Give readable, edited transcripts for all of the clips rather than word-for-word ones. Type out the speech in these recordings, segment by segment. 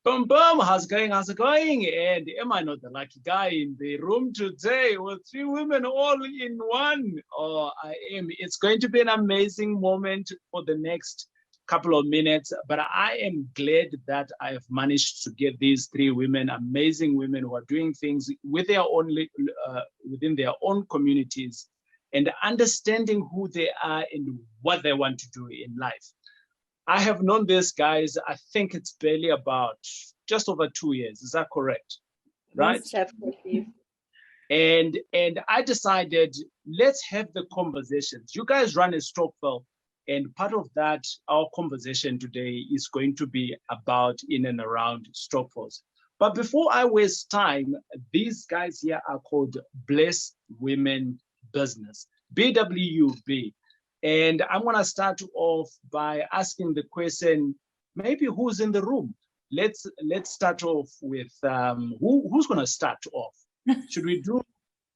Boom, boom, how's it going? How's it going? And am I not the lucky guy in the room today with 3 women all in one? Oh, I am. It's going to be an amazing moment for the next couple of minutes, but I am glad that I have managed to get these 3 women, amazing women who are doing things with their own, within their own communities and understanding who they are and what they want to do in life. I have known these guys, I think it's barely about just over 2 years. Is that correct? Right? Yes, absolutely. And I decided, let's have the conversations. You guys run a Stokvel, and part of that, our conversation today is going to be about in and around Stokvels. But before I waste time, these guys here are called Bless Women Business, BWB. And I'm going to start off by asking the question, maybe who's in the room? Let's start off with who's going to start off? Should we do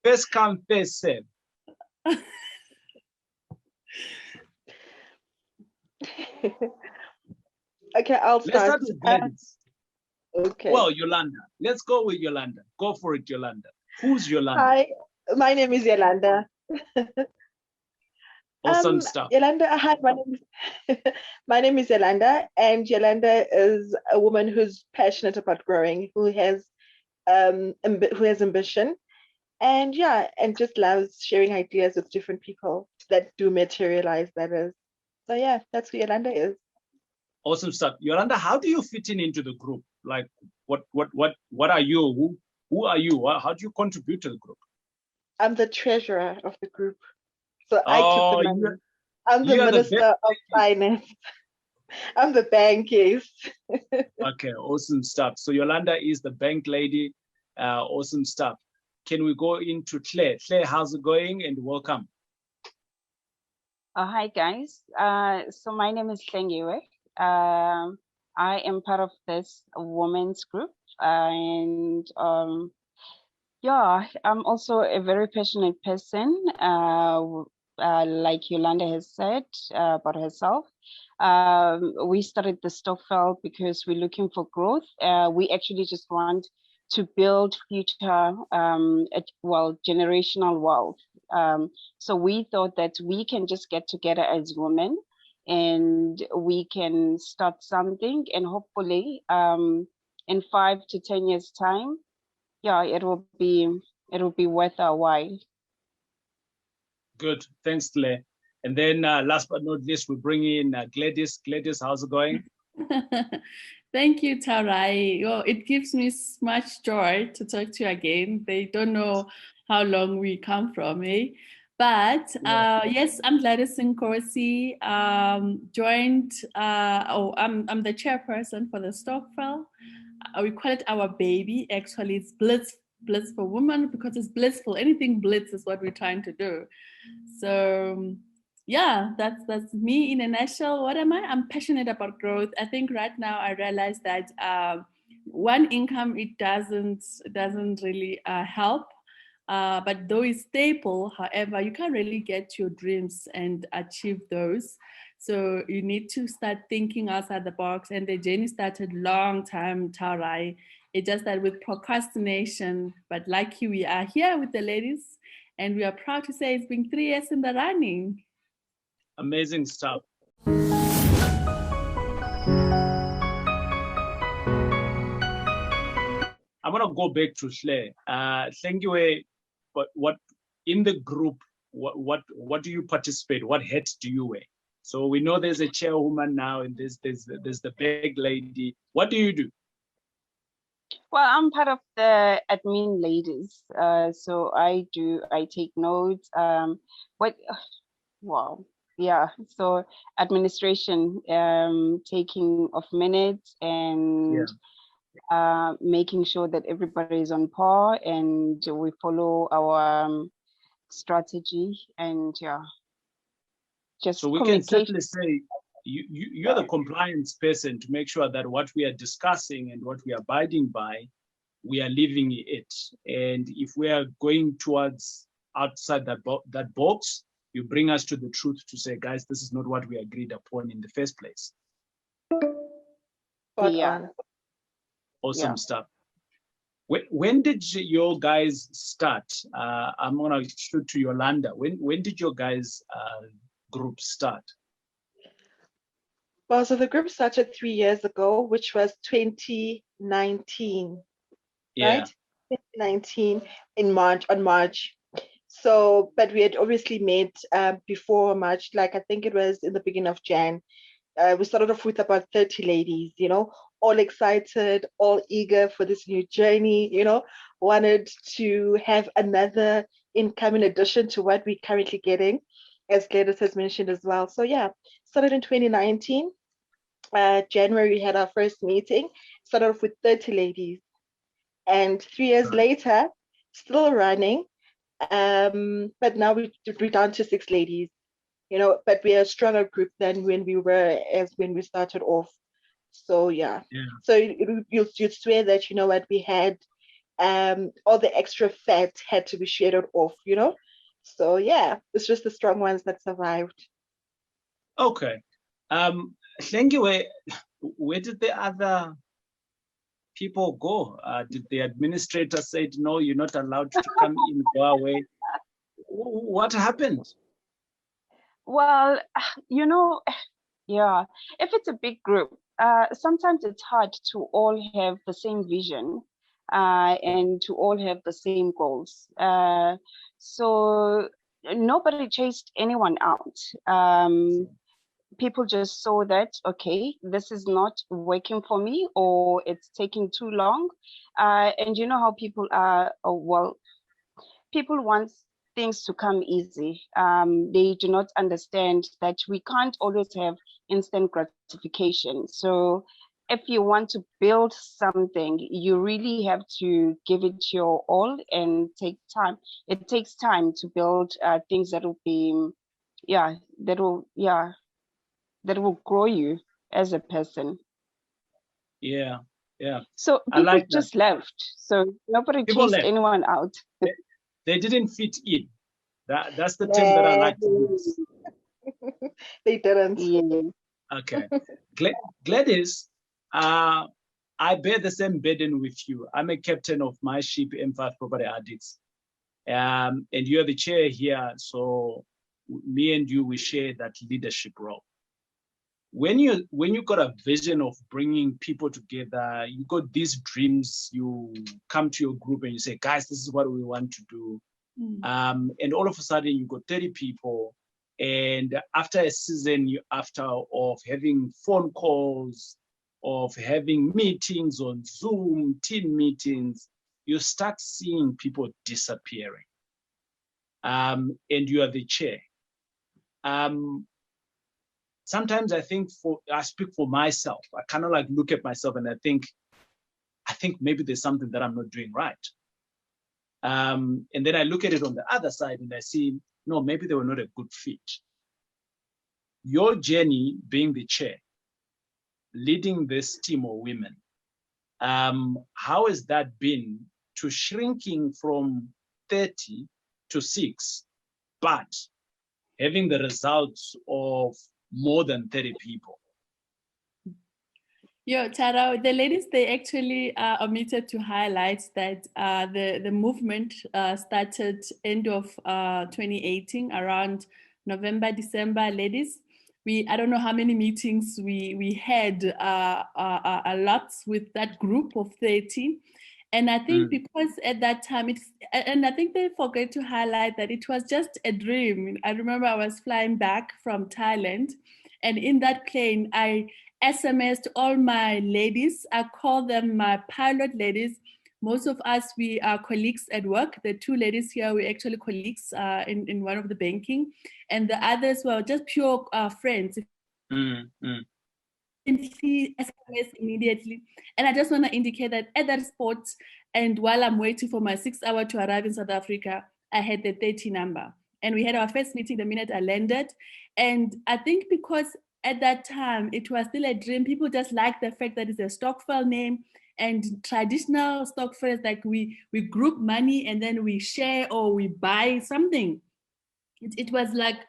first come, first serve? Okay, I'll start. Let's start with Gladys. Okay. Well, Yolanda. Let's go with Yolanda. Go for it, Yolanda. Who's Yolanda? Hi, my name is Yolanda. Awesome stuff. Yolanda, hi, my name is Yolanda, and Yolanda is a woman who's passionate about growing, who has ambition, and just loves sharing ideas with different people that do materialize, that is. So yeah, that's who Yolanda is. Awesome stuff. Yolanda, how do you fit into the group? Like, what are you? Who are you? How do you contribute to the group? I'm the treasurer of the group. So I keep the money. I'm the minister of finance. I'm the bank, yes. Okay, awesome stuff. So Yolanda is the bank lady. Awesome stuff. Can we go into Claire? Claire, how's it going? And welcome. Hi, guys. So my name is Hlengiwe. I am part of this women's group. And I'm also a very passionate person. Like Yolanda has said about herself. We started the Stokvel because we're looking for growth. We actually just want to build future, generational wealth. So we thought that we can just get together as women and we can start something, and hopefully in 5 to 10 years time, it will be worth our while. Good, thanks, Claire. And then last but not least, we bring in Gladys. Gladys, how's it going? Thank you, Tarai. Well, it gives me much joy to talk to you again. They don't know how long we come from, eh? But yes, I'm Gladys Nkosi. Joined. I'm the chairperson for the Stokvel. We call it our baby. Actually, it's Blitz for women because it's blissful. Anything blitz is what we're trying to do. So yeah, that's me in a nutshell. What am I? I'm passionate about growth. I think right now I realize that one income, it doesn't really help. But though it's staple, however, you can't really get your dreams and achieve those. So you need to start thinking outside the box. And the journey started long time, Tarai. It just started with procrastination. But lucky we are here with the ladies. And we are proud to say it's been 3 years in the running. Amazing stuff. I want to go back to Hle. Thank you. But what in the group? What do you participate? What hats do you wear? So we know there's a chairwoman now, and there's the big lady. What do you do? Well, I'm part of the admin ladies. So I take notes. So administration, taking of minutes and making sure that everybody is on par and we follow our strategy and just so we can certainly say you're the compliance person to make sure that what we are discussing and what we are abiding by, we are living it. And if we are going towards outside that box, you bring us to the truth to say, guys, this is not what we agreed upon in the first place. Yeah. Awesome stuff. When did your guys start? I'm gonna shoot to Yolanda. When did your guys group start? Well, so the group started 3 years ago, which was 2019, Yeah. right? 2019 on March. So, but we had obviously met before March, like I think it was in the beginning of Jan. We started off with about 30 ladies, all excited, all eager for this new journey, wanted to have another income in addition to what we're currently getting, as Gladys has mentioned as well. So yeah, started in 2019. January, we had our first meeting, started off with 30 ladies. And 3 years later, still running, but now we're down to 6 ladies. But we're a stronger group than when we started off. So yeah. So you'd swear that, what we had, all the extra fat had to be shedded off, So yeah, it's just the strong ones that survived. Okay. Thank you. Where did the other people go? Did the administrator say, no, you're not allowed to come in, go away? What happened? Well, yeah, if it's a big group, sometimes it's hard to all have the same vision and to all have the same goals. So nobody chased anyone out. People just saw that, okay, this is not working for me, or it's taking too long. And you know how people are, people want things to come easy. They do not understand that we can't always have instant gratification. So if you want to build something, you really have to give it your all and take time. It takes time to build things that will be, that will grow you as a person. Yeah. So people just left. So nobody chased anyone out. They didn't fit in. That's the term that I like to use. They didn't. Yeah. Okay. Gladys, I bear the same burden with you. I'm a captain of my ship, M5 Property Addicts. And you're the chair here. So me and you, we share that leadership role. When you got a vision of bringing people together, you got these dreams, you come to your group and you say, guys, this is what we want to do. And all of a sudden you got 30 people. And after a season, of having phone calls, of having meetings on Zoom, team meetings, you start seeing people disappearing. And you are the chair. Sometimes I speak for myself. I kind of like look at myself and I think maybe there's something that I'm not doing right. And then I look at it on the other side and I see, no, maybe they were not a good fit. Your journey being the chair, leading this team of women, how has that been to shrinking from 30 to 6, but having the results of more than 30 people? Yeah, Tara, the ladies, they actually omitted to highlight that the movement started end of 2018, around November, December, ladies. I don't know how many meetings we had, a lot with that group of 30. And I think because at that time, and I think they forget to highlight that it was just a dream. I remember I was flying back from Thailand, and in that plane, I SMS'd all my ladies. I call them my pilot ladies. Most of us, we are colleagues at work. The 2 ladies here, we're actually colleagues in one of the banking. And the others were just pure friends. SMS immediately. And I just want to indicate that at that spot, and while I'm waiting for my 6 hour to arrive in South Africa, I had the 30 number. And we had our first meeting the minute I landed. And I think because at that time, it was still a dream, people just liked the fact that it's a Stokvel name, and traditional Stokvels, like we group money and then we share or we buy something. It was like,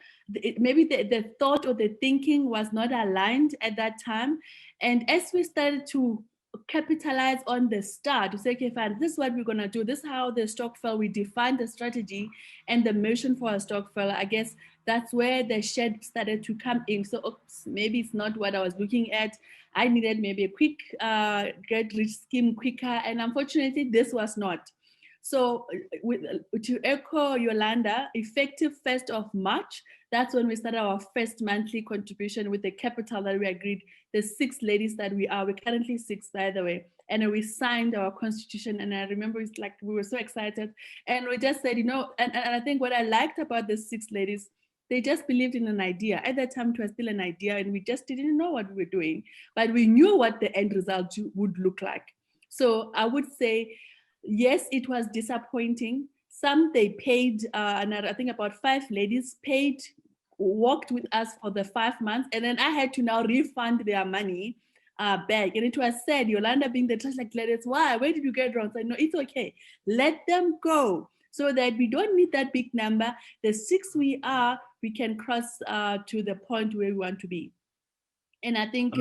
maybe the thought or the thinking was not aligned at that time. And as we started to capitalize on the start to say, okay, fine, this is what we're going to do. This is how the Stokvel, we define the strategy and the mission for a Stokvel. I guess that's where the shed started to come in. So oops, maybe it's not what I was looking at. I needed maybe a quick get rich scheme quicker. And unfortunately, this was not. So to echo Yolanda, effective 1st of March, that's when we started our first monthly contribution with the capital that we agreed, the 6 ladies that we are. We're currently 6, by the way. And we signed our constitution. And I remember it's like we were so excited. And we just said, and I think what I liked about the 6 ladies, they just believed in an idea. At that time, it was still an idea, and we just didn't know what we were doing. But we knew what the end result would look like. So I would say, yes, it was disappointing. Some they paid, and I think about 5 ladies paid, worked with us for the 5 months, and then I had to now refund their money back. And it was said, Yolanda being the trust like Gladys, why? Where did you get wrong? So I no, it's okay. Let them go so that we don't need that big number. The 6 we can cross to the point where we want to be. And I think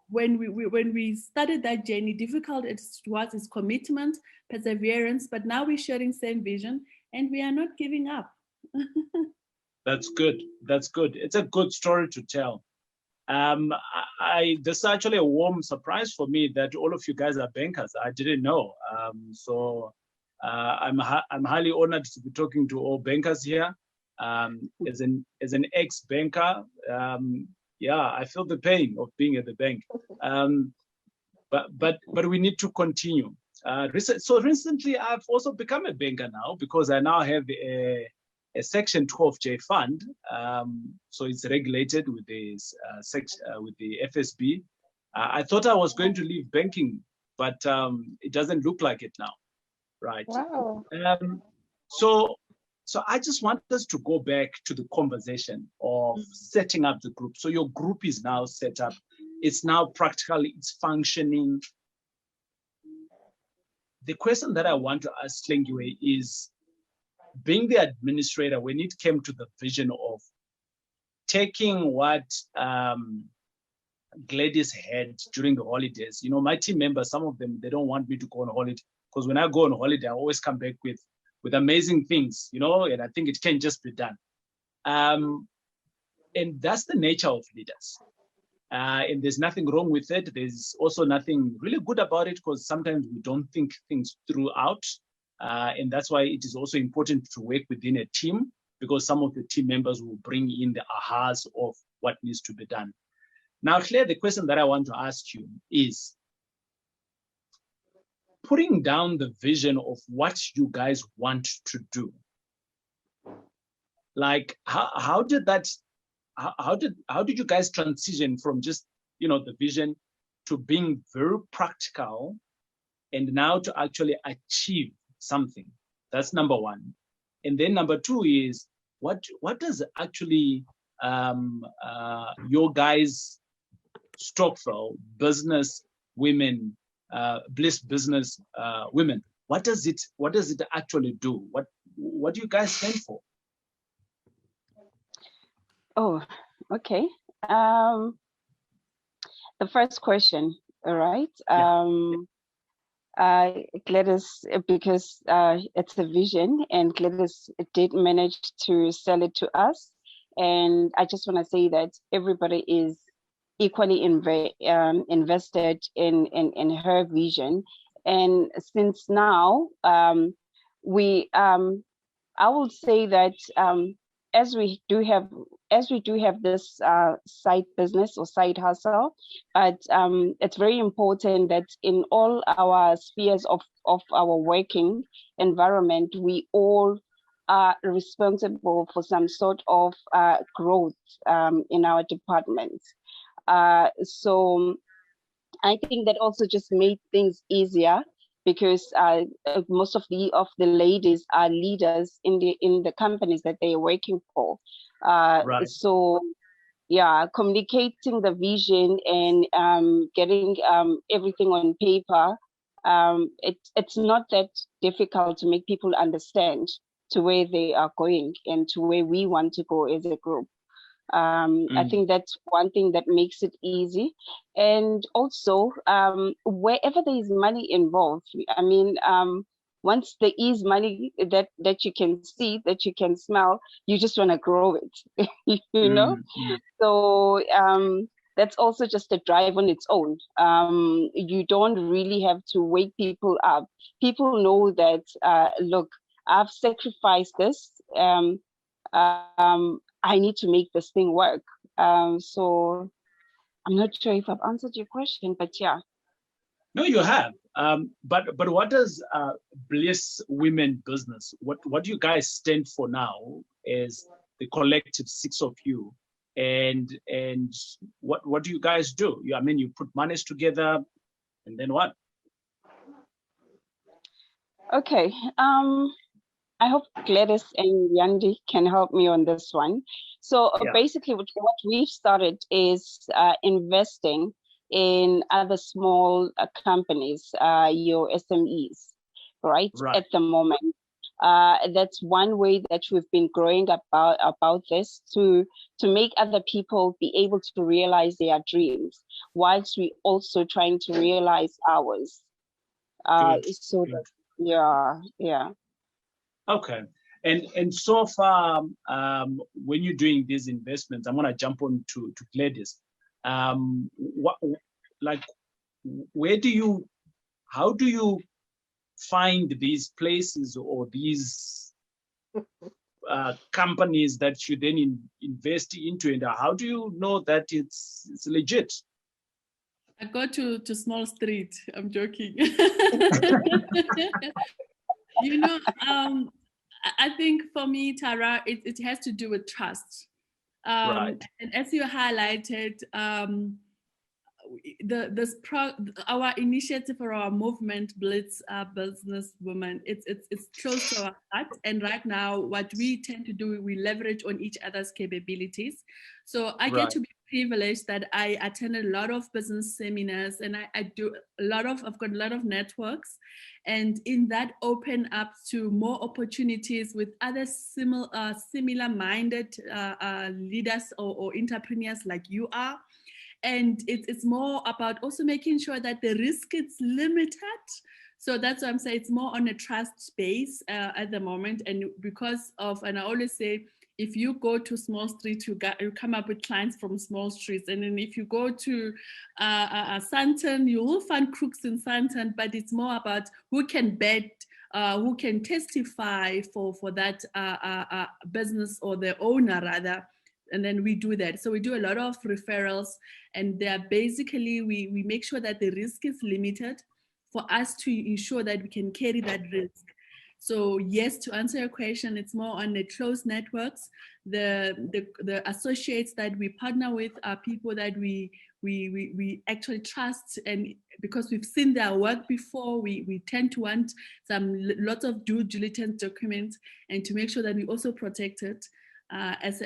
when we started that journey, difficult it was is commitment, perseverance, but now we're sharing same vision and we are not giving up. That's good. That's good. It's a good story to tell. This is actually a warm surprise for me that all of you guys are bankers. I didn't know. I'm highly honored to be talking to all bankers here. As an ex-banker, yeah, I feel the pain of being at the bank. But we need to continue. So recently, I've also become a banker now because I now have a Section 12J fund. So it's regulated with the FSB. I thought I was going to leave banking, but it doesn't look like it now, right? Wow. So I just want us to go back to the conversation of setting up the group. So your group is now set up. It's now practically, it's functioning. The question that I want to ask Slengiwe is, being the administrator, when it came to the vision of taking what Gladys had during the holidays, my team members, some of them, they don't want me to go on holiday because when I go on holiday, I always come back with amazing things, and I think it can just be done. And that's the nature of leaders. And there's nothing wrong with it. There's also nothing really good about it because sometimes we don't think things throughout. And that's why it is also important to work within a team because some of the team members will bring in the ahas of what needs to be done. Now, Claire, the question that I want to ask you is, putting down the vision of what you guys want to do, like how did you guys transition from just the vision to being very practical and now to actually achieve something? That's number one. And then number 2 is what does actually your guys Stokvel business women, Bliss business women, what does it actually do? What do you guys stand for? Oh, okay. The first question, all right. Gladys, because it's a vision, and Gladys did manage to sell it to us. And I just want to say that everybody is equally invested in her vision. And since now, I will say that as we do have this side business or side hustle, but it's very important that in all our spheres of our working environment, we all are responsible for some sort of growth in our departments. So I think that also just made things easier because most of the ladies are leaders in the companies that they are working for. Right. So yeah, communicating the vision and getting everything on paper, it's not that difficult to make people understand to where they are going and to where we want to go as a group. I think that's one thing that makes it easy. And also, wherever there is money involved, I mean, once there is money that you can see, that you can smell, you just want to grow it, you know? So that's also just a drive on its own. You don't really have to wake people up. People know that, look, I've sacrificed this. I need to make this thing work. So I'm not sure if I've answered your question, but yeah. No, you have. But what does Bliss Women Business? What do you guys stand for now as the collective 6 of you? And what do you guys do? I mean, you put monies together, and then what? Okay. I hope Gladys and Yandi can help me on this one. So basically, what we've started is investing in other small companies, your SMEs, right? At the moment. That's one way that we've been growing about this to make other people be able to realize their dreams, whilst we also trying to realize ours. So that, yeah. Okay. And so far, when you're doing these investments, I'm gonna jump on to Gladys. How do you find these places or these companies that you then invest into, and how do you know that it's legit? I go to small street. I'm joking. You know, I think for me, Tara, it has to do with trust. And as you highlighted, our initiative or our movement, Blitz Business Women, it's close to our heart. And right now, what we tend to do, we leverage on each other's capabilities. So I get to be privileged that I attended a lot of business seminars, and I've got a lot of networks, and in that open up to more opportunities with other similar minded leaders or entrepreneurs like you are. And it's more about also making sure that the risk is limited. So that's why I'm saying it's more on a trust space at the moment. And and I always say, if you go to small streets, you come up with clients from small streets. And then if you go to Sandton, you will find crooks in Sandton, but it's more about who can bet, who can testify for that business or the owner rather. And then we do that. So we do a lot of referrals, and they're basically, we make sure that the risk is limited for us to ensure that we can carry that risk. So yes, to answer your question, it's more on the close networks. The associates that we partner with are people that we actually trust, and because we've seen their work before, we tend to want lots of due diligence documents, and to make sure that we also protect it as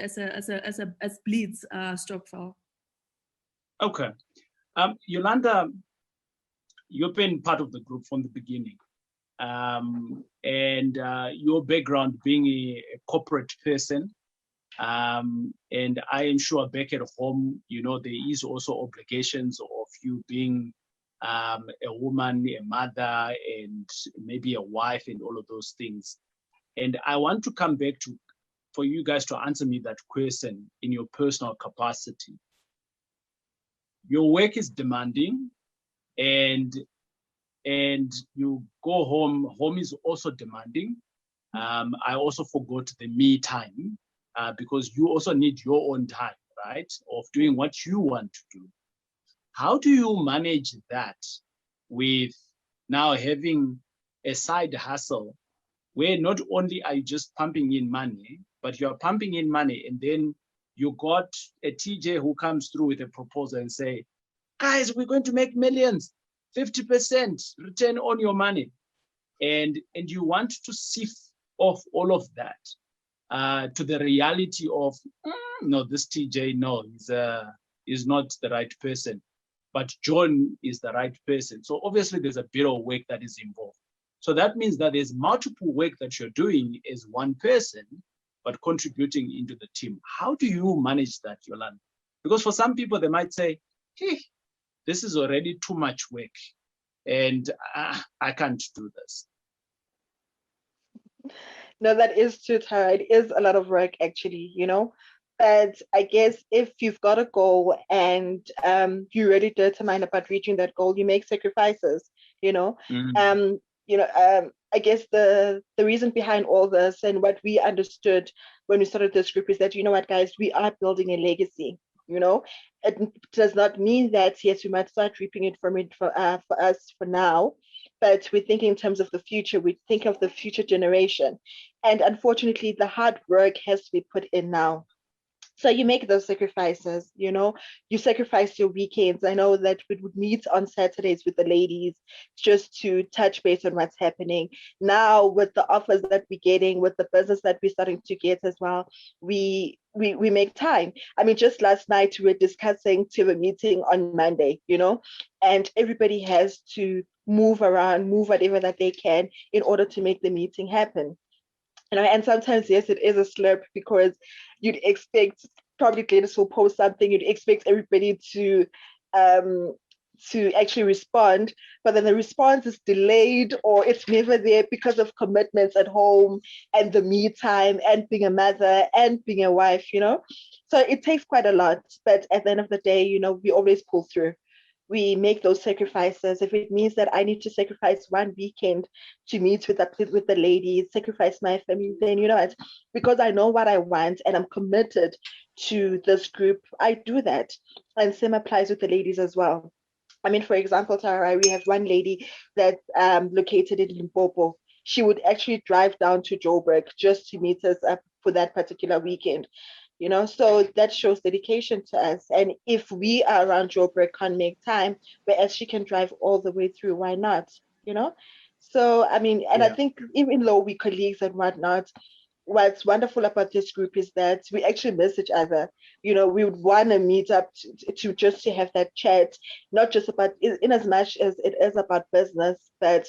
Blitz Stokvel. Okay, Yolanda, you've been part of the group from the beginning. And your background being a corporate person, and I am sure back at home, there is also obligations of you being a woman, a mother, and maybe a wife, and all of those things. And I want to come back for you guys to answer me that question in your personal capacity. Your work is demanding, and you go home is also demanding. I also forgot the me time, because you also need your own time, right, of doing what you want to do. How do you manage that with now having a side hustle where not only are you just pumping in money, but you're pumping in money, and then you got a TJ who comes through with a proposal and say, guys, we're going to make millions, 50% return on your money. And you want to sift off all of that to the reality of, no, this TJ, no, is not the right person, but John is the right person. So obviously there's a bit of work that is involved. So that means that there's multiple work that you're doing as one person, but contributing into the team. How do you manage that, Yolanda? Because for some people, they might say, hey, this is already too much work and I can't do this. No, that is true, Tara. It is a lot of work, actually, you know. But I guess if you've got a goal and you're really determined about reaching that goal, you make sacrifices, you know. Mm. I guess the reason behind all this and what we understood when we started this group is that, you know what, guys, we are building a legacy. You know, it does not mean that yes, we might start reaping it for us for now, but we think in terms of the future. We think of the future generation, and unfortunately, the hard work has to be put in now. So you make those sacrifices, you know, you sacrifice your weekends. I know that we would meet on Saturdays with the ladies just to touch base on what's happening. Now with the offers that we're getting, with the business that we're starting to get as well, we make time. I mean, just last night we were discussing to have a meeting on Monday, you know, and everybody has to move around, move whatever that they can in order to make the meeting happen. You know, and sometimes yes, it is a slurp because you'd expect, probably Gladys will post something, you'd expect everybody um to actually respond, but then the response is delayed or it's never there because of commitments at home and the me time and being a mother and being a wife, you know. So it takes quite a lot, but at the end of the day, you know, we always pull through. We make those sacrifices. If it means that I need to sacrifice one weekend to meet with the ladies, sacrifice my family, then you know what? Because I know what I want and I'm committed to this group, I do that. And same applies with the ladies as well. I mean, for example, Tara, we have one lady that's located in Limpopo. She would actually drive down to Joburg just to meet us up for that particular weekend. You know, so that shows dedication to us. And if we are around Joburg, can't make time, whereas she can drive all the way through, why not? You know? So, I mean, and I think even though we colleagues and whatnot, what's wonderful about this group is that we actually miss each other. You know, we would want to meet up to just to have that chat, not just about, in as much as it is about business, but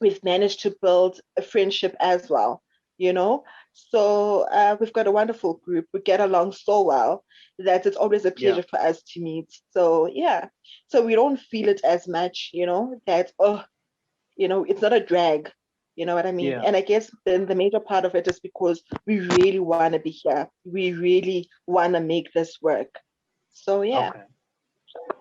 we've managed to build a friendship as well, you know. So we've got a wonderful group. We get along so well that it's always a pleasure for us to meet. So yeah, so we don't feel it as much, you know, that, oh, you know, it's not a drag. You know what I mean? And I guess then the major part of it is because we really want to be here. We really want to make this work. So yeah. Okay.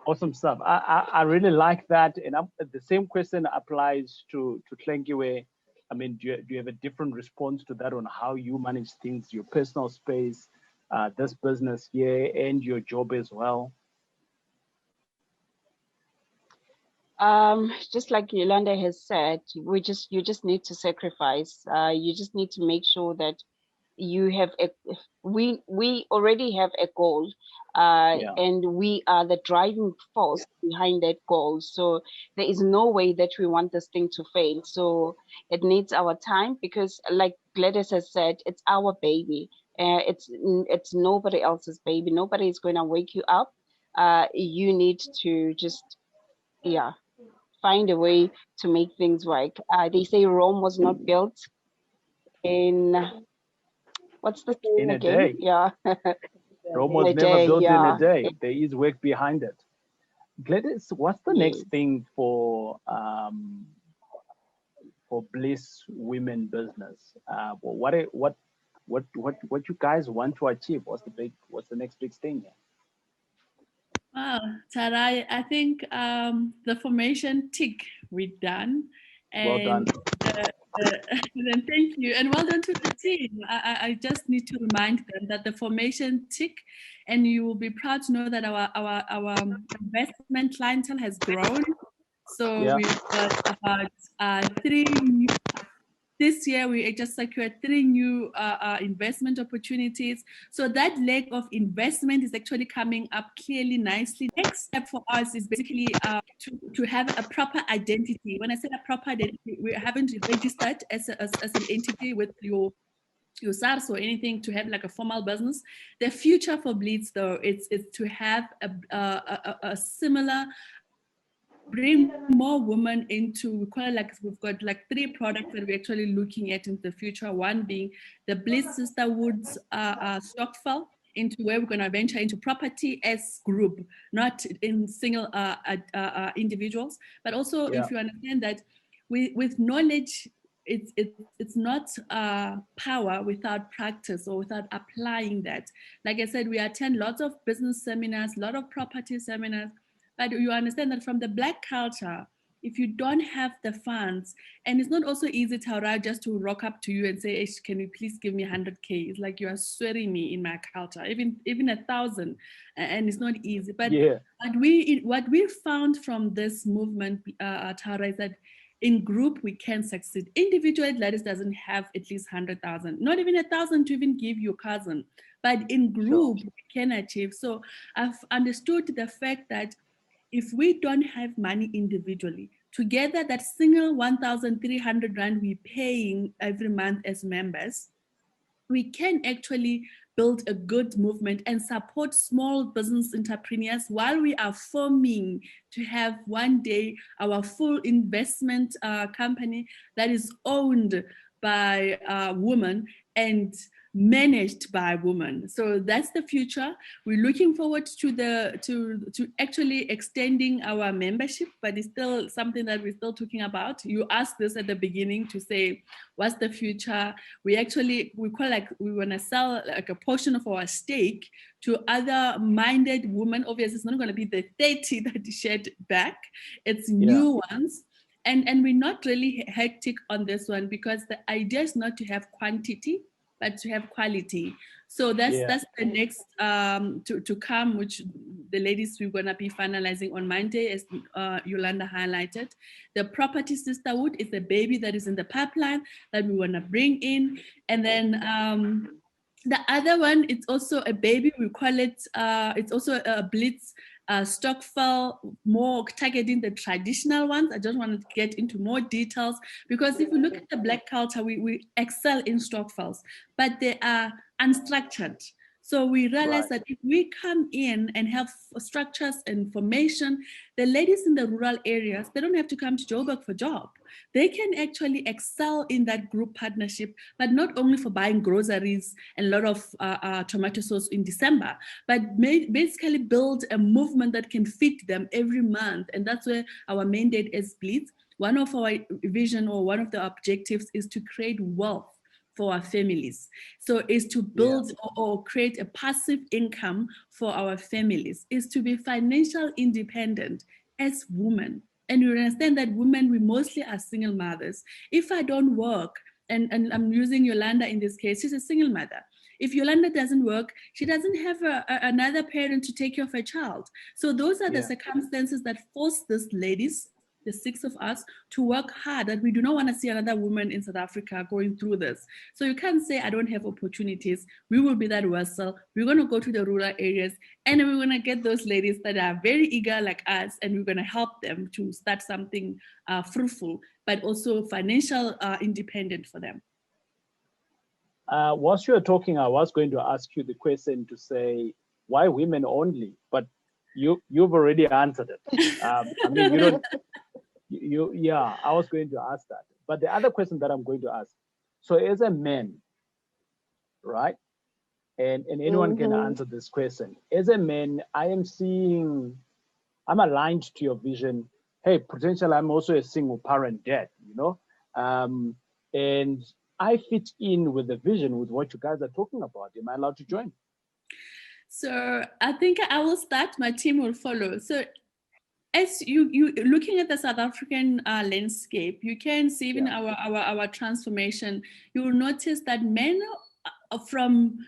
Awesome stuff. I really like that. And the same question applies to Tlenkiwe. I mean, do you have a different response to that on how you manage things, your personal space, this business here, and your job as well? Just like Yolanda has said, you just need to sacrifice. You just need to make sure that you have we already have a goal, and we are the driving force behind that goal. So there is no way that we want this thing to fail. So it needs our time because, like Gladys has said, it's our baby. It's nobody else's baby. Nobody is going to wake you up. You need to just find a way to make things work. They say Rome was not built in, what's the saying in a again? day. Yeah. Rome was never built in a day. There is work behind it. Gladys, what's the next thing for Bliss Women Business? What you guys want to achieve? What's the next big thing here? Wow, Tara, I think the formation tick we're done. And well done. then thank you. And well done to the team. I just need to remind them that the formation tick, and you will be proud to know that our investment clientele has grown. So we've got about 3 new. This year, we just secured 3 new investment opportunities. So that leg of investment is actually coming up clearly, nicely. Next step for us is basically to have a proper identity. When I say a proper identity, we haven't registered as an entity with your SARS or anything to have like a formal business. The future for Blitz, though, it's to have a similar bring more women into, we call it like, we've got like 3 products that we're actually looking at in the future. One being the Bliss Sisterhoods Stokvel, into where we're going to venture into property as group, not in single individuals, but also if you understand that with knowledge, it's not power without practice or without applying that. Like I said, we attend lots of business seminars, a lot of property seminars, but you understand that from the Black culture, if you don't have the funds, and it's not also easy, Taura, just to rock up to you and say, can you please give me 100K? It's like you are swearing me in my culture, even 1,000, and it's not easy. But what we found from this movement, Taura, is that in group we can succeed. Individual Gladys doesn't have at least 100,000, not even 1,000 to even give your cousin, but in group we can achieve. So I've understood the fact that if we don't have money individually, together that single 1,300 Rand we're paying every month as members, we can actually build a good movement and support small business entrepreneurs while we are forming to have one day our full investment company that is owned by women and managed by women. So that's the future. We're looking forward to actually extending our membership, but it's still something that we're still talking about. You asked this at the beginning to say, what's the future? We want to sell like a portion of our stake to other minded women. Obviously, it's not going to be the 30 that shared back. It's new ones. And we're not really hectic on this one because the idea is not to have quantity, but to have quality. So that's the next to come, which the ladies we're gonna be finalizing on Monday, as Yolanda highlighted. The property sisterhood is a baby that is in the pipeline that we wanna bring in. And then the other one, it's also a baby, we call it, it's also a Blitz Stokvel, more targeting the traditional ones. I just want to get into more details because if you look at the Black culture, we excel in Stokvels, but they are unstructured. So we realize that if we come in and have structures and formation, the ladies in the rural areas, they don't have to come to Joburg for a job. They can actually excel in that group partnership, but not only for buying groceries and a lot of tomato sauce in December, but basically build a movement that can feed them every month. And that's where our mandate is Blitz. One of our vision or one of the objectives is to create wealth for our families. So is to build or create a passive income for our families, is to be financial independent as women. And you understand that women, we mostly are single mothers. If I don't work, and I'm using Yolanda in this case, she's a single mother. If Yolanda doesn't work, she doesn't have another parent to take care of her child. So those are the circumstances that force these ladies, the 6 of us, to work hard, that we do not want to see another woman in South Africa going through this. So you can't say, I don't have opportunities. We will be that vessel. We're going to go to the rural areas and we're going to get those ladies that are very eager like us, and we're going to help them to start something fruitful, but also financial independent for them. Whilst you were talking, I was going to ask you the question to say, why women only? But you've already answered it. I mean, you don't. I was going to ask that. But the other question that I'm going to ask, so as a man, right? And anyone can answer this question. As a man, I'm aligned to your vision. Hey, potentially, I'm also a single parent dad, you know? And I fit in with the vision, with what you guys are talking about. Am I allowed to join? So I think I will start, my team will follow. So as you looking at the South African landscape, you can see even our transformation. You will notice that men from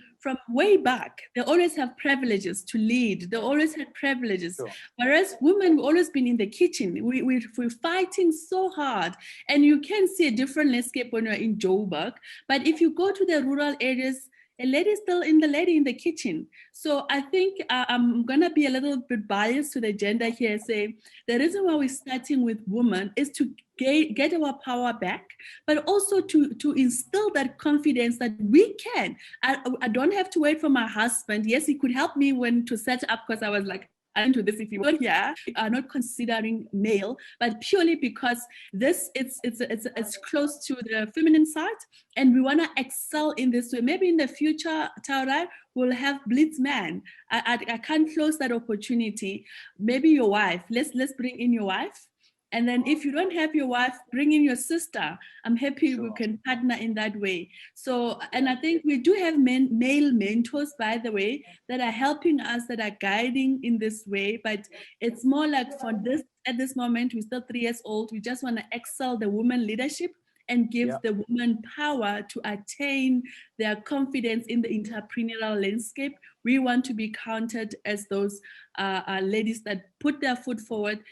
way back, they always have privileges to lead. They always had privileges. Sure. Whereas women, we've always been in the kitchen. We're fighting so hard. And you can see a different landscape when you're in Joburg. But if you go to the rural areas, a lady is still in the kitchen. So I think I'm going to be a little bit biased to the gender here, say the reason why we're starting with women is to get our power back, but also to instill that confidence that we can. I don't have to wait for my husband. Yes, he could help me to set up, because I was like, into this, if you will, here, are not considering male, but purely because this it's close to the feminine side, and we want to excel in this way. Maybe in the future, Taurai, we'll have blitzman. I can't close that opportunity. Maybe your wife. Let's bring in your wife. And then if you don't have your wife, bring in your sister. I'm happy we can partner in that way. So, and I think we do have male mentors, by the way, that are helping us, that are guiding in this way. But it's more like for this, at this moment, we're still 3 years old. We just want to excel the women leadership and give the women power to attain their confidence in the entrepreneurial landscape. We want to be counted as those ladies that put their foot forward.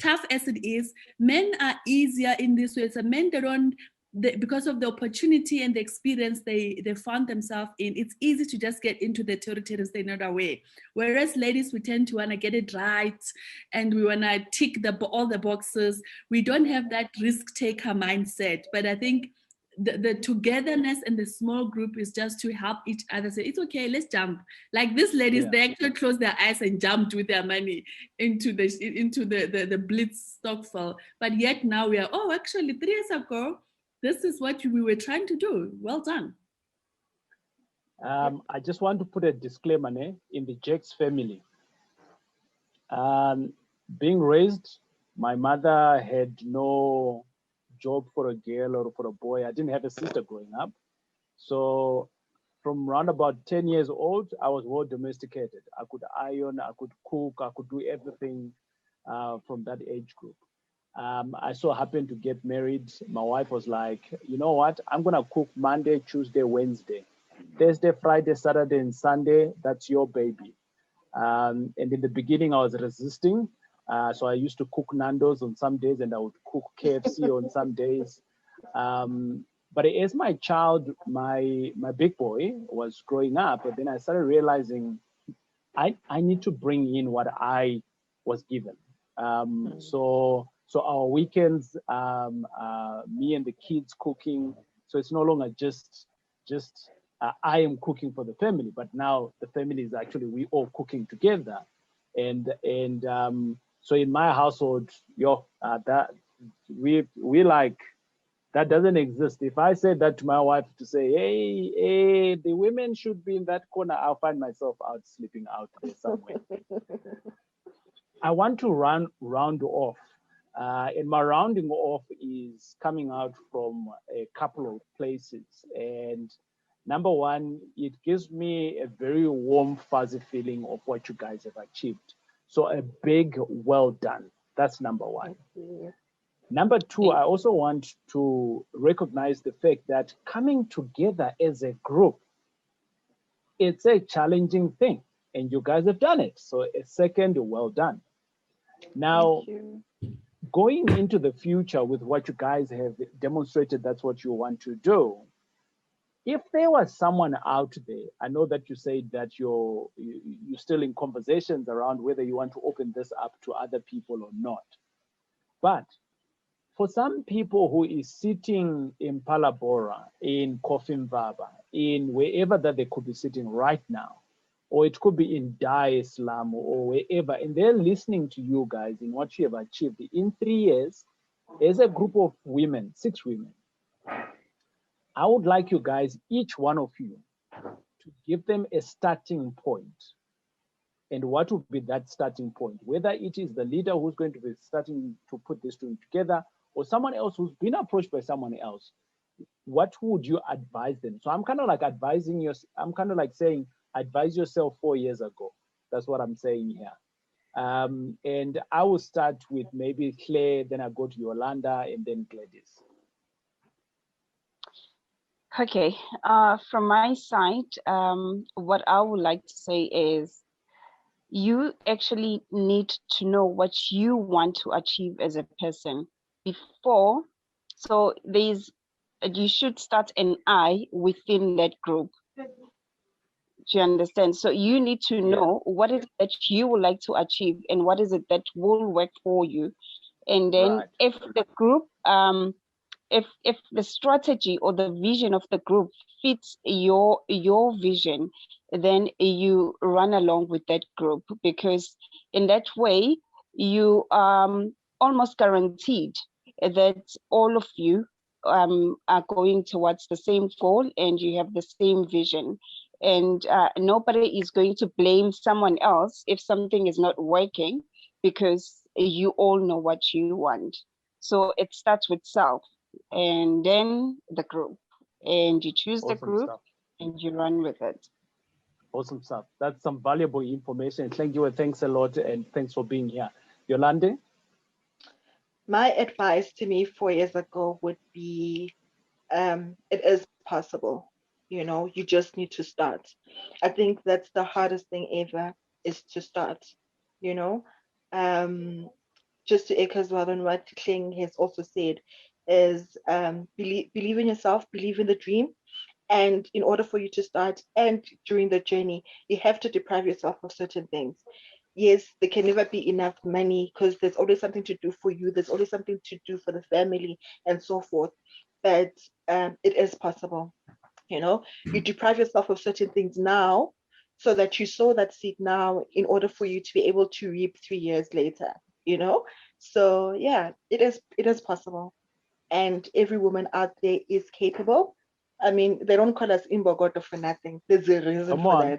Tough as it is, men are easier in this way. So men, because of the opportunity and the experience they found themselves in, it's easy to just get into the territories they're not aware. Whereas ladies, we tend to want to get it right, and we want to tick all the boxes. We don't have that risk taker mindset. But I think the togetherness and the small group is just to help each other say, it's okay, let's jump. Like these ladies, they actually closed their eyes and jumped with their money into the blitz Stokvel. But yet now we are, actually 3 years ago, this is what we were trying to do. Well done. I just want to put a disclaimer in the Jakes family. Being raised, my mother had no job for a girl or for a boy. I didn't have a sister growing up. So from around about 10 years old, I was well domesticated. I could iron, I could cook, I could do everything from that age group. I so happened to get married. My wife was like, you know what? I'm going to cook Monday, Tuesday, Wednesday. Thursday, Friday, Saturday, and Sunday, that's your baby. And in the beginning, I was resisting. So I used to cook Nando's on some days, and I would cook KFC on some days. But as my child, my big boy was growing up, and then I started realizing I need to bring in what I was given. So our weekends, me and the kids cooking. So it's no longer just I am cooking for the family, but now the family is actually we all cooking together, and so in my household, that we like that doesn't exist. If I say that to my wife to say, hey, the women should be in that corner, I'll find myself out sleeping out there somewhere. I want to round off, and my rounding off is coming out from a couple of places. And number one, it gives me a very warm, fuzzy feeling of what you guys have achieved. So a big well done. That's number one. Number two, I also want to recognize the fact that coming together as a group, it's a challenging thing, and you guys have done it. So a second, well done. Now, going into the future with what you guys have demonstrated, that's what you want to do. If there was someone out there, I know that you said that you're still in conversations around whether you want to open this up to other people or not. But for some people who is sitting in Palabora, in Koffimvaba, in wherever that they could be sitting right now, or it could be in Dar es Salaam or wherever, and they're listening to you guys in what you have achieved in 3 years as a group of women, 6 women. I would like you guys, each one of you, to give them a starting point. And what would be that starting point? Whether it is the leader who's going to be starting to put this together, or someone else who's been approached by someone else, what would you advise them? So I'm kind of like advising you, I'm kind of like saying, advise yourself 4 years ago. That's what I'm saying here. And I will start with maybe Claire, then I go to Yolanda, and then Gladys. Okay, from my side, what I would like to say is you actually need to know what you want to achieve as a person before. So you should start an I within that group. Do you understand? So you need to know what is it that you would like to achieve and what is it that will work for you. And then if the group if the strategy or the vision of the group fits your vision, then you run along with that group, because in that way you almost guaranteed that all of you are going towards the same goal and you have the same vision, and nobody is going to blame someone else if something is not working, because you all know what you want. So it starts with self and then the group, and you choose the group and you run with it. Awesome stuff. That's some valuable information. Thank you and thanks a lot, and thanks for being here. Yolande? My advice to me 4 years ago would be, it is possible. You just need to start. I think that's the hardest thing ever, is to start. Just to echo as well on what Kling has also said, is believe in yourself, believe in the dream. And in order for you to start and during the journey, you have to deprive yourself of certain things. Yes, there can never be enough money, because there's always something to do for you. There's always something to do for the family and so forth. But it is possible. You deprive yourself of certain things now, so that you sow that seed now in order for you to be able to reap 3 years later. So yeah, it is possible. And every woman out there is capable. I mean, they don't call us Imbogoto for nothing. There's a reason for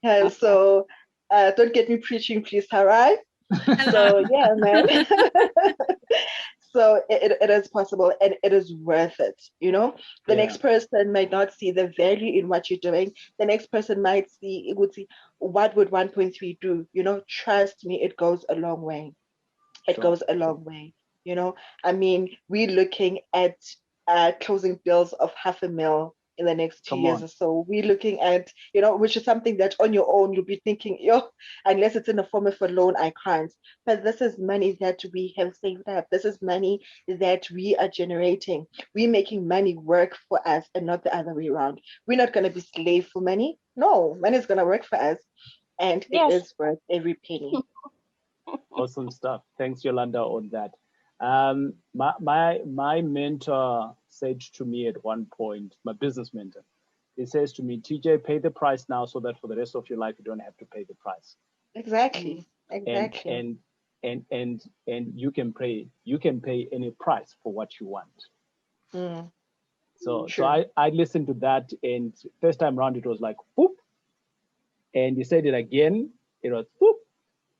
that. So don't get me preaching, please, Harai. So yeah, man. So it is possible, and it is worth it. The next person might not see the value in what you're doing. The next person would see, what would 1.3 do? Trust me, it goes a long way. It goes a long way. I mean, we're looking at closing deals of $500,000 in the next 2 years or so. We're looking at, which is something that on your own you'll be thinking, unless it's in the form of a loan, I can't. But this is money that we have saved up. This is money that we are generating. We're making money work for us and not the other way around. We're not going to be slave for money. No, money is going to work for us, and it is worth every penny. Awesome stuff. Thanks, Yolanda, on that. My mentor said to me at one point, my business mentor, he says to me, TJ, pay the price now so that for the rest of your life you don't have to pay the price. Exactly. And you can pay any price for what you want. So I listened to that, and first time around it was like whoop, and he said it again, it was whoop,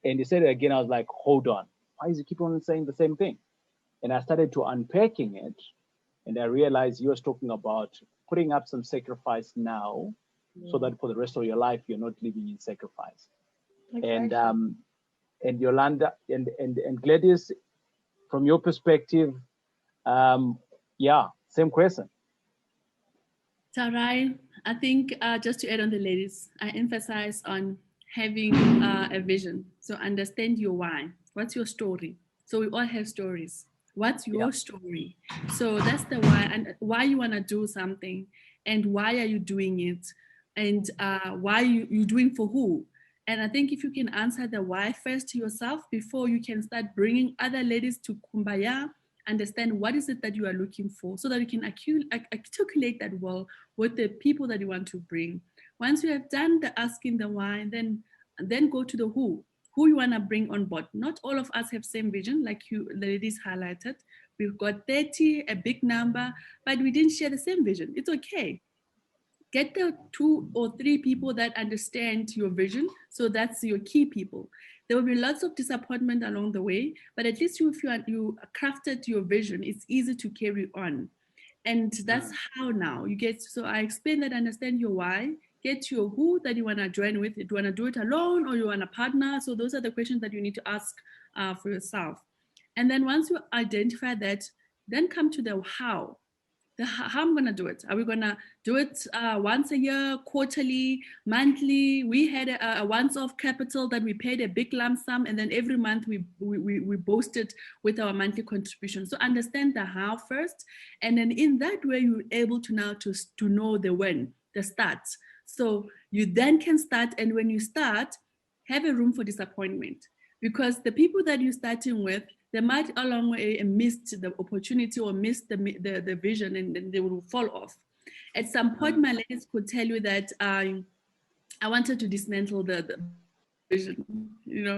and he said it again. I was like, hold on, why is he keep on saying the same thing? And I started to unpacking it, and I realized he was talking about putting up some sacrifice now, so that for the rest of your life you're not living in sacrifice. Exactly. And Yolanda and Gladys, from your perspective, same question. Tarai, I think just to add on the ladies, I emphasize on having a vision. So understand your why. What's your story? So we all have stories. What's your story? So that's the why, and why you want to do something, and why are you doing it, and why you doing for who. And I think if you can answer the why first to yourself before you can start bringing other ladies to Kumbaya, understand what is it that you are looking for, so that you can articulate that well with the people that you want to bring. Once you have done the asking the why, then go to the who you want to bring on board. Not all of us have same vision, like you ladies highlighted. We've got 30, a big number, but we didn't share the same vision. It's okay. Get the 2 or 3 people that understand your vision. So that's your key people. There will be lots of disappointment along the way, but at least if you crafted your vision, it's easy to carry on. And that's how now you get. So I explained that, understand your why, get your who that you want to join with. Do you want to do it alone or you want a partner? So those are the questions that you need to ask for yourself. And then once you identify that, then come to the how. How I'm going to do it. Are we going to do it once a year, quarterly, monthly? We had a once-off capital that we paid a big lump sum, and then every month we boosted with our monthly contribution. So understand the how first, and then in that way you're able to now to know the when, the start. So you then can start, and when you start, have a room for disappointment, because the people that you're starting with, they might along the way missed the opportunity or missed the vision, and then they will fall off. At some point, my ladies could tell you that I wanted to dismantle the vision,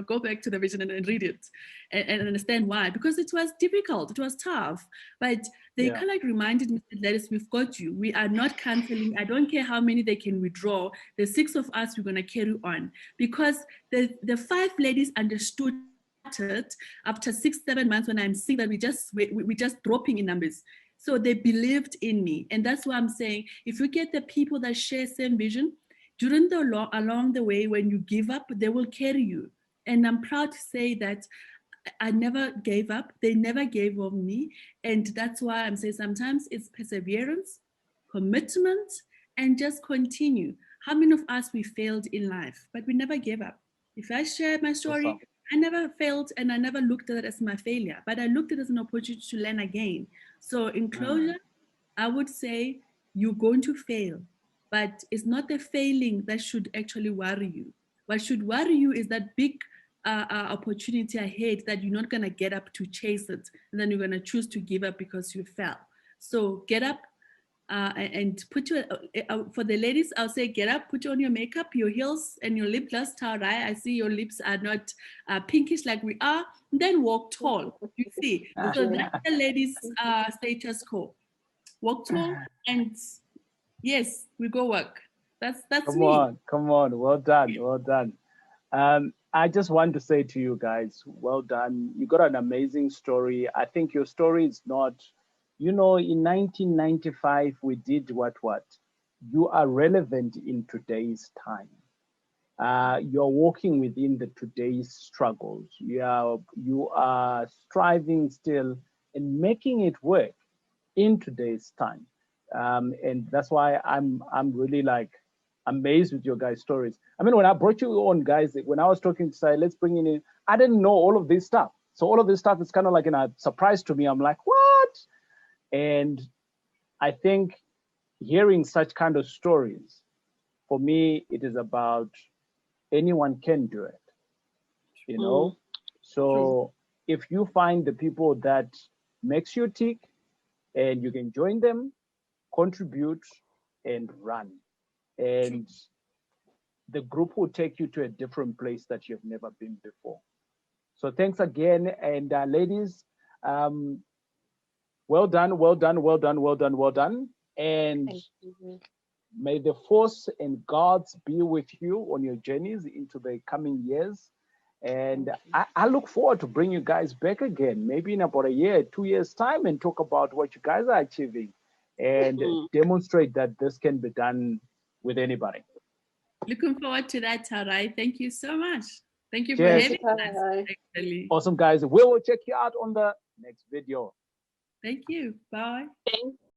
go back to the vision and read it and understand why, because it was difficult, it was tough, but they kind of like reminded me that, ladies, we've got you, we are not canceling, I don't care how many they can withdraw, the 6 of us, we're going to carry on, because the 5 ladies understood after 6-7 months when I'm seeing that we're just dropping in numbers. So they believed in me, and that's why I'm saying, if you get the people that share same vision, along the way, when you give up, they will carry you. And I'm proud to say that I never gave up. They never gave up on me. And that's why I'm saying sometimes it's perseverance, commitment, and just continue. How many of us, we failed in life, but we never gave up? If I share my story, I never failed, and I never looked at it as my failure, but I looked at it as an opportunity to learn again. So in closure, I would say you're going to fail, but it's not the failing that should actually worry you. What should worry you is that big opportunity ahead that you're not going to get up to chase it, and then you're going to choose to give up because you fell. So get up and put your, for the ladies, I'll say get up, put on your makeup, your heels, and your lip gloss, Taurai. I see your lips are not pinkish like we are. Then walk tall, you see. So that's the ladies' status quo. Walk tall, and yes, we go work. That's Come me. Come on. Well done. Well done. I just want to say to you guys, well done. You got an amazing story. I think your story is not, in 1995, we did what? You are relevant in today's time. You're walking within the today's struggles. You are striving still and making it work in today's time. And that's why I'm really like amazed with your guys' stories. I mean, when I brought you on, guys, when I was talking to say, let's bring in, I didn't know all of this stuff. So all of this stuff is kind of like a surprise to me. I'm like, what? And I think hearing such kind of stories, for me, it is about anyone can do it, So if you find the people that makes you tick and you can join them, contribute and run. And the group will take you to a different place that you've never been before. So thanks again. And ladies, well done, well done, well done, well done, well done. And may the force and gods be with you on your journeys into the coming years. And I look forward to bring you guys back again, maybe in about a year, 2 years time, and talk about what you guys are achieving and demonstrate that this can be done with anybody. Looking forward to that, Taurai. Thank you so much. Thank you for having us. Actually. Awesome, guys. We will check you out on the next video. Thank you. Bye. Thank you.